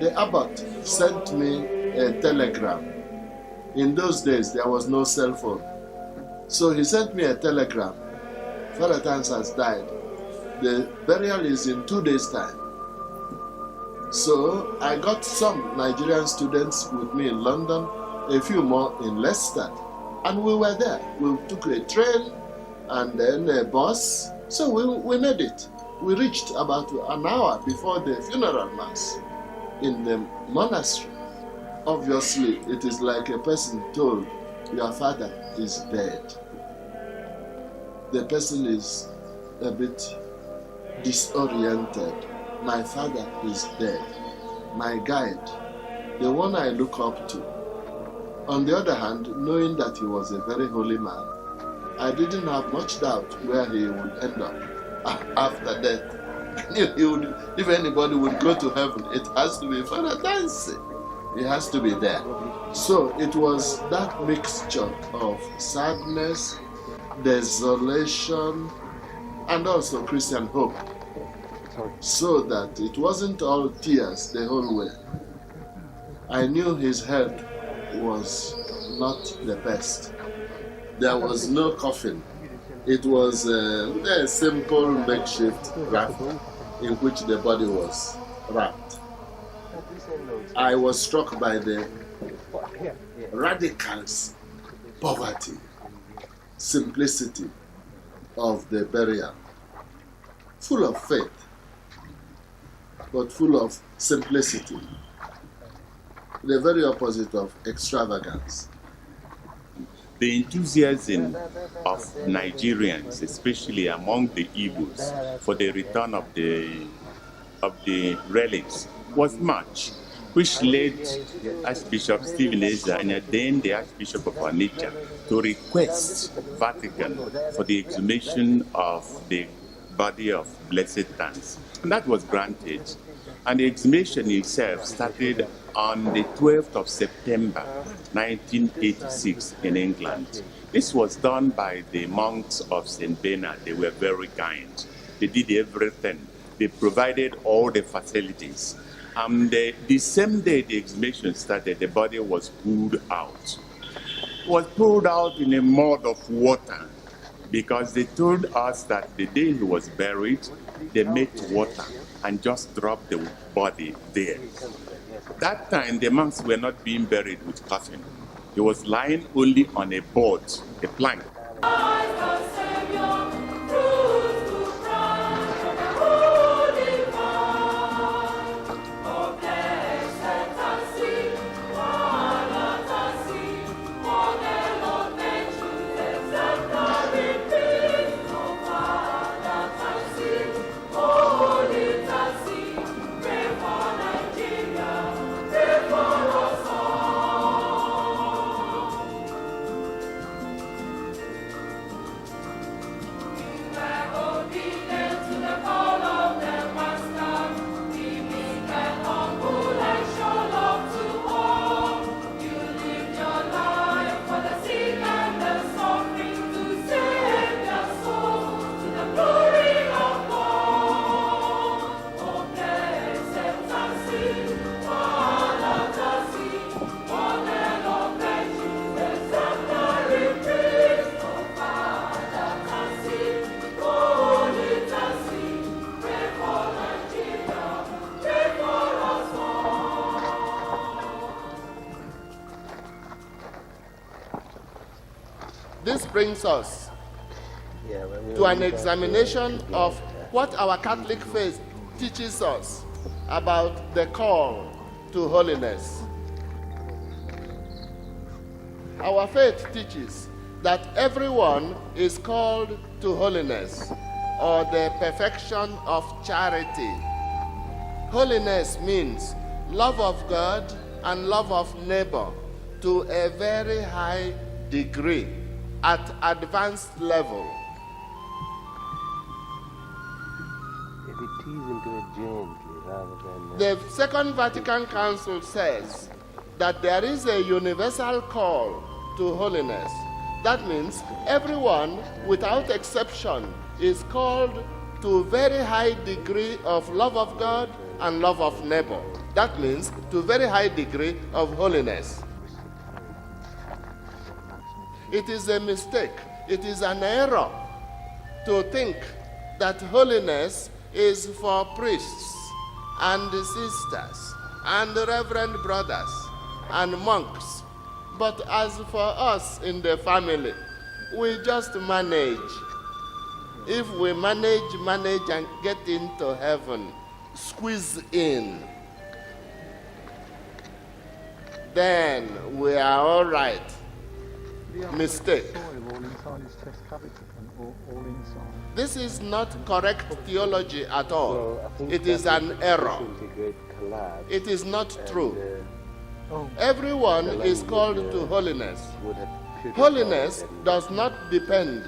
the abbot sent me a telegram. In those days, there was no cell phone. So he sent me a telegram. Father Tansi has died. The burial is in 2 days' time. So I got some Nigerian students with me in London, a few more in Leicester, and we were there. We took a train and then a bus. So we made it. We reached about an hour before the funeral mass in the monastery. Obviously, it is like a person told, your father is dead. The person is a bit disoriented. My father is dead. My guide, the one I look up to. On the other hand, knowing that he was a very holy man, I didn't have much doubt where he would end up after death. If anybody would go to heaven, it has to be Father Tansi. He has to be there. So it was that mixture of sadness, desolation, and also Christian hope. So that it wasn't all tears the whole way. I knew his health was not the best. There was no coffin. It was a simple makeshift wrapper in which the body was wrapped. I was struck by the radicals, poverty, simplicity of the burial. Full of faith, but full of simplicity. The very opposite of extravagance. The enthusiasm of Nigerians, especially among the Igbos, for the return of the relics was much, which led Archbishop Stephen Ezra and then the Archbishop of Onitsha to request Vatican for the exhumation of the body of Blessed Tansi. And that was granted. And the exhumation itself started on the 12th of September, 1986 in England. This was done by the monks of St. Bernard. They were very kind. They did everything. They provided all the facilities. The same day the exhumation started, the body was pulled out. It was pulled out in a mud of water because they told us that the day he was buried, they made water and just dropped the body there. That time, the monks were not being buried with coffin. He was lying only on a board, a plank. This brings us to an examination of what our Catholic faith teaches us about the call to holiness. Our faith teaches that everyone is called to holiness or the perfection of charity. Holiness means love of God and love of neighbor to a very high degree, at advanced level. If it tease into it gently rather than... The Second Vatican Council says that there is a universal call to holiness. That means everyone, without exception, is called to a very high degree of love of God and love of neighbor. That means to a very high degree of holiness. It is a mistake, it is an error to think that holiness is for priests and sisters and reverend brothers and monks. But as for us in the family, we just manage. If we manage and get into heaven, squeeze in, then we are all right. Mistake. This is not correct theology at all. It is an error. It is not true. Everyone is called to holiness. Holiness does not depend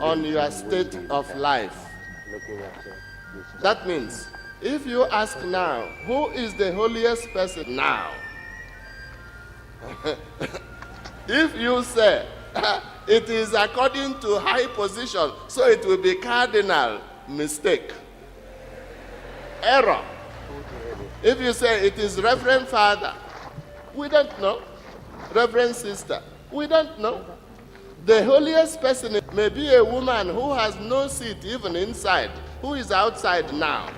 on your state of life. That means, if you ask now, who is the holiest person now? If you say, it is according to high position, so it will be cardinal, mistake. Error. If you say it is Reverend Father, we don't know. Reverend Sister, we don't know. The holiest person may be a woman who has no seat even inside, who is outside now.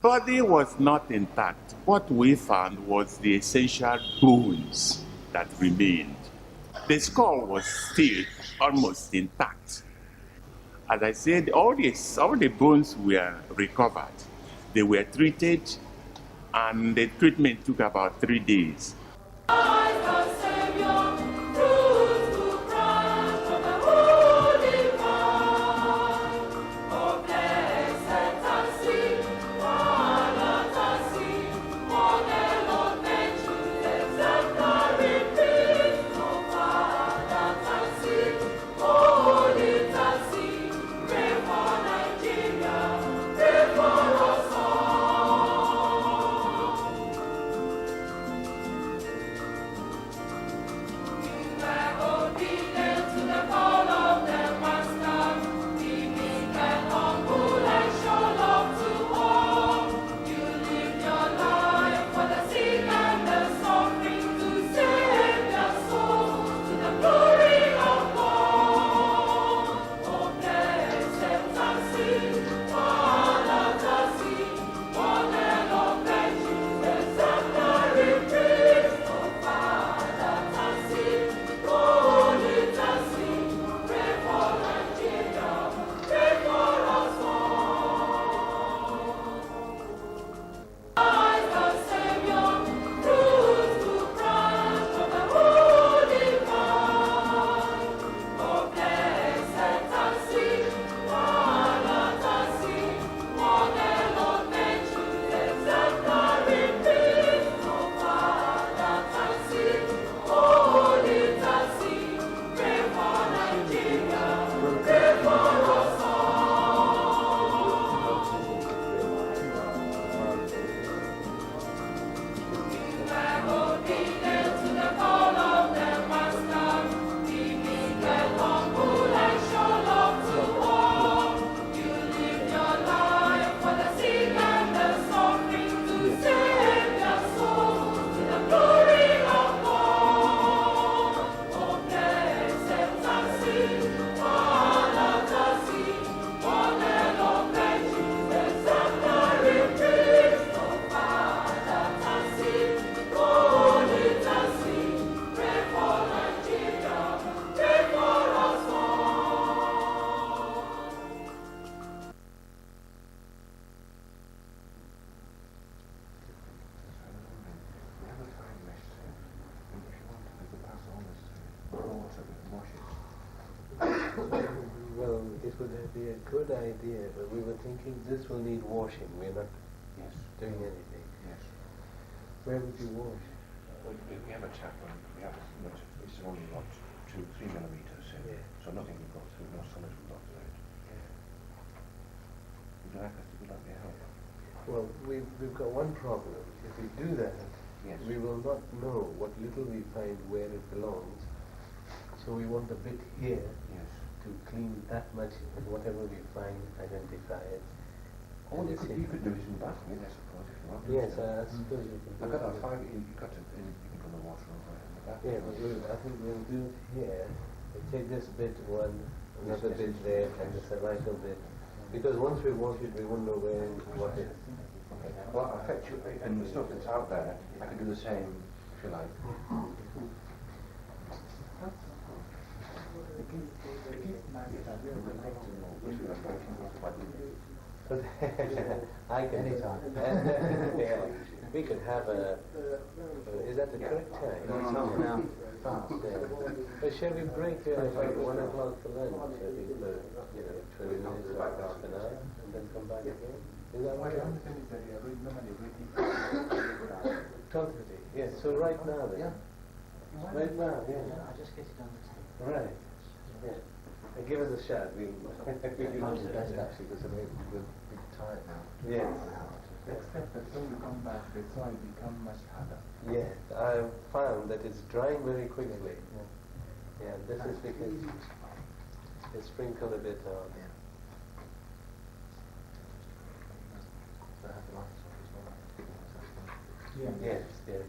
Body was not intact. What we found was the essential bones that remained. The skull was still almost intact. As I said, all the bones were recovered. They were treated, and the treatment took about 3 days. would be a good idea, but we were thinking this will need washing. We're not doing anything. Yes. Where would you wash? Well, we have a tap and we have it's only about 2-3 millimeters in, so nothing will go through, no solid will go through it. Would you like us to do that? Well, we've got one problem. If we do that, we will not know what little we find where it belongs. So we want a bit here to clean that much, and whatever we find, identify it. Or you could do it in the bathroom, I suppose, if you want. Yes, I suppose you can do I've got it. that 5, you can put the water over in the bathroom. Yeah, but I think we'll do it here. We'll take this bit one, another bit there, and the cervical bit. Because once we wash it, we won't know where what is. Okay. Well, I'll fetch you, and the stuff that's out there, I can do the same, if you like. I can anytime. We could have a. Is that the correct time? No, now. But shall we break like 1 o'clock for lunch? I think for 20 minutes or half an hour, and then come back again. Is that what? 12:30. Yes. So right now then. Right now, yeah. I'll just get it on the table. Right. Yeah. Give us a shot. We That's the best actually, because we're tired now. Yes. Except that when you come back, the soil becomes much harder. Yes, I found that it's drying very quickly. Yeah, this is because you sprinkle a bit on. Yes, yes.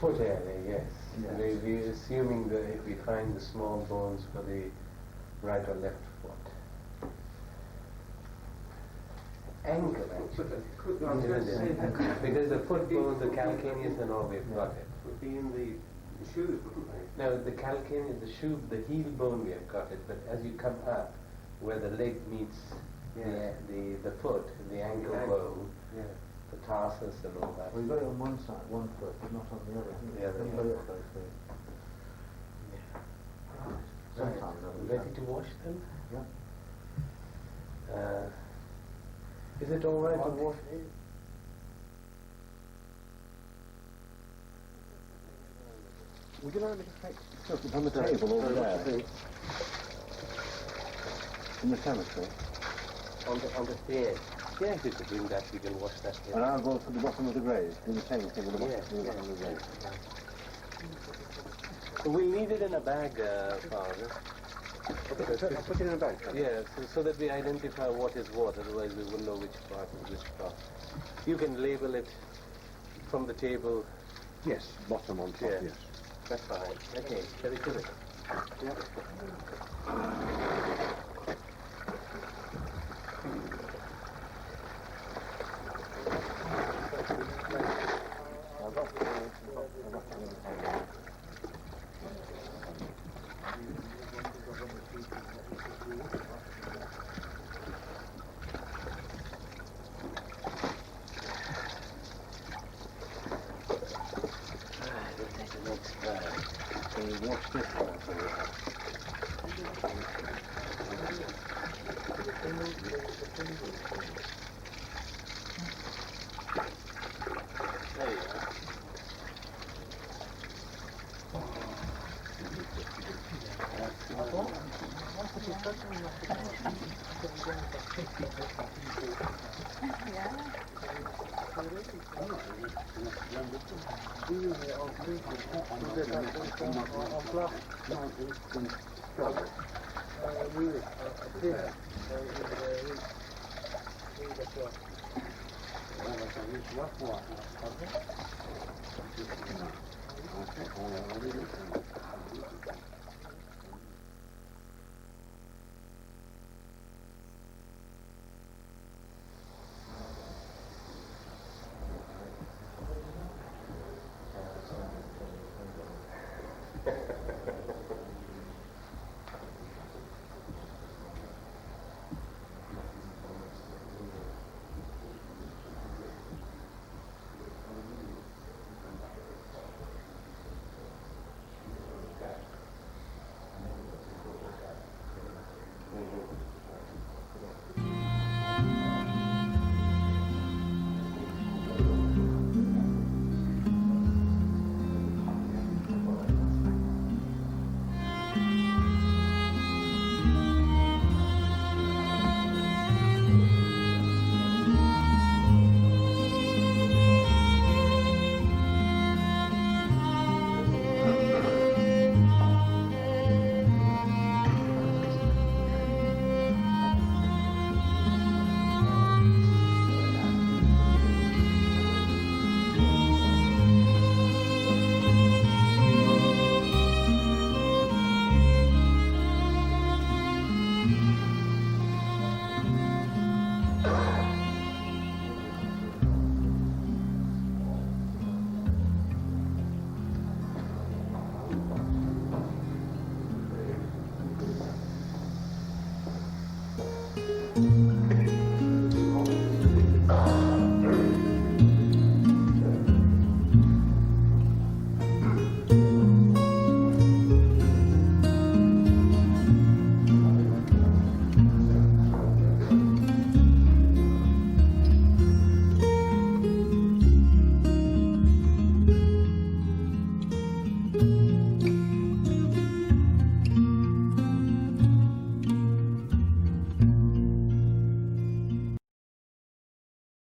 Foot area, yes. We're assuming that if we find the small bones for the right or left foot. Ankle, actually. Because the foot bones, the calcaneus and all, we've got it. Would be in the shoes, wouldn't they? No, the calcaneus, the shoe, the heel bone, we have got it. But as you come up, where the leg meets the foot, the ankle bone, the tarsus and all that. Well, you've got it on one side, one foot, but not on the other. The other, Sometimes. Ready to wash them? Yeah. Is it all right to wash? Would you like me to take stuff on the table over there? In the cemetery? On the stairs. Yes, if you bring that, we can wash that here. And I'll go to the bottom of the grave, do the same thing with the bottom of the grave. We'll need it in a bag, Father. Put it in a bag. Yes, so that we identify what is what, otherwise we wouldn't know which part is which part. You can label it from the table. Yes, bottom on top, yes. That's fine. Okay, very good. Watch this one. There you go.